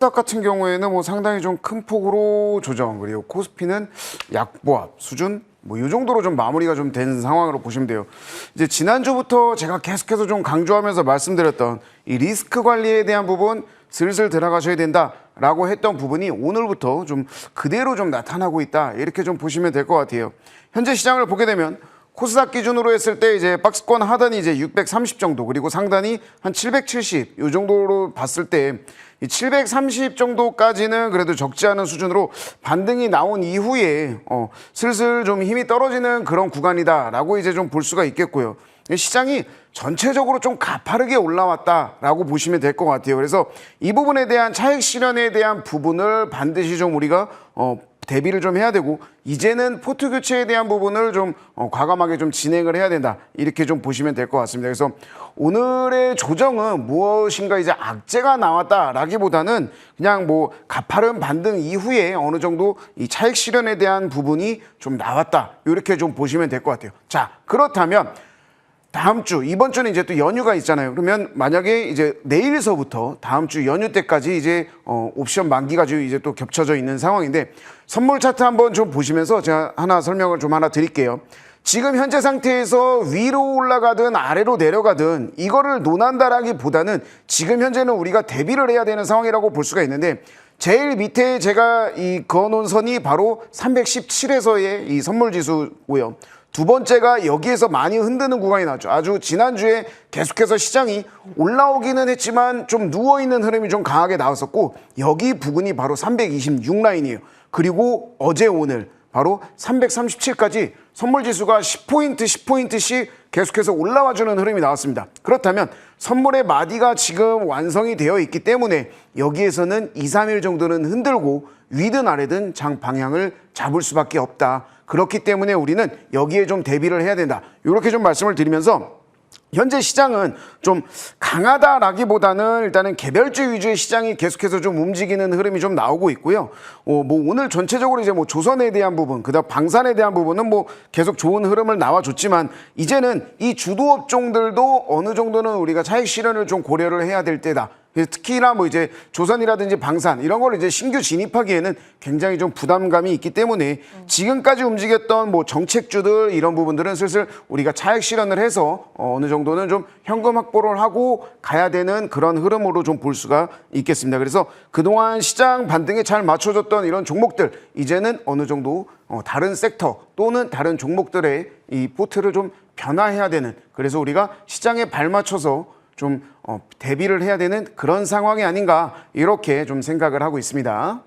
코스닥 같은 경우에는 뭐 상당히 좀 큰 폭으로 조정, 그리고 코스피는 약보합 수준 뭐 이 정도로 좀 마무리가 좀 된 상황으로 보시면 돼요. 이제 지난주부터 제가 계속해서 좀 강조하면서 말씀드렸던 이 리스크 관리에 대한 부분 슬슬 들어가셔야 된다라고 했던 부분이 오늘부터 좀 그대로 좀 나타나고 있다, 이렇게 좀 보시면 될 것 같아요. 현재 시장을 보게 되면 코스닥 기준으로 했을 때 이제 박스권 하단이 이제 630 정도, 그리고 상단이 한 770, 이 정도로 봤을 때 이 730 정도까지는 그래도 적지 않은 수준으로 반등이 나온 이후에 슬슬 좀 힘이 떨어지는 그런 구간이다라고 이제 좀 볼 수가 있겠고요. 시장이 전체적으로 좀 가파르게 올라왔다라고 보시면 될 것 같아요. 그래서 이 부분에 대한 차익 실현에 대한 부분을 반드시 좀 우리가 대비를 좀 해야 되고, 이제는 포트 교체에 대한 부분을 좀 과감하게 좀 진행을 해야 된다, 이렇게 좀 보시면 될 것 같습니다. 그래서 오늘의 조정은 무엇인가 이제 악재가 나왔다라기보다는 그냥 뭐 가파른 반등 이후에 어느 정도 이 차익 실현에 대한 부분이 좀 나왔다, 이렇게 좀 보시면 될 것 같아요. 자, 그렇다면 다음 주, 이번 주는 이제 또 연휴가 있잖아요. 그러면 만약에 이제 내일서부터 다음 주 연휴 때까지 이제 옵션 만기가 이제 또 겹쳐져 있는 상황인데, 선물 차트 한번 좀 보시면서 제가 설명을 좀 드릴게요. 지금 현재 상태에서 위로 올라가든 아래로 내려가든 이거를 논한다라기보다는 지금 현재는 우리가 대비를 해야 되는 상황이라고 볼 수가 있는데, 제일 밑에 제가 그어놓은 선이 바로 317에서의 이 선물 지수고요. 두 번째가 여기에서 많이 흔드는 구간이 나왔죠. 아주 지난주에 계속해서 시장이 올라오기는 했지만 좀 누워있는 흐름이 좀 강하게 나왔었고, 여기 부근이 바로 326 라인이에요. 그리고 어제 오늘 바로 337까지 선물지수가 10포인트씩 계속해서 올라와주는 흐름이 나왔습니다. 그렇다면 선물의 마디가 지금 완성이 되어 있기 때문에 여기에서는 2, 3일 정도는 흔들고 위든 아래든 장 방향을 잡을 수밖에 없다. 그렇기 때문에 우리는 여기에 좀 대비를 해야 된다, 이렇게 좀 말씀을 드리면서, 현재 시장은 좀 강하다라기보다는 일단은 개별주 위주의 시장이 계속해서 좀 움직이는 흐름이 좀 나오고 있고요. 뭐 오늘 전체적으로 이제 뭐 조선에 대한 부분, 그다음 방산에 대한 부분은 뭐 계속 좋은 흐름을 나와줬지만, 이제는 이 주도 업종들도 어느 정도는 우리가 차익 실현을 좀 고려를 해야 될 때다. 특히나 뭐 이제 조선이라든지 방산 이런 걸 이제 신규 진입하기에는 굉장히 좀 부담감이 있기 때문에 지금까지 움직였던 뭐 정책주들 이런 부분들은 슬슬 우리가 차익 실현을 해서 어느 정도는 좀 현금 확보를 하고 가야 되는 그런 흐름으로 좀 볼 수가 있겠습니다. 그래서 그동안 시장 반등에 잘 맞춰줬던 이런 종목들, 이제는 어느 정도 다른 섹터 또는 다른 종목들의 이 포트를 좀 변화해야 되는, 그래서 우리가 시장에 발맞춰서 좀 대비를 해야 되는 그런 상황이 아닌가, 이렇게 좀 생각을 하고 있습니다.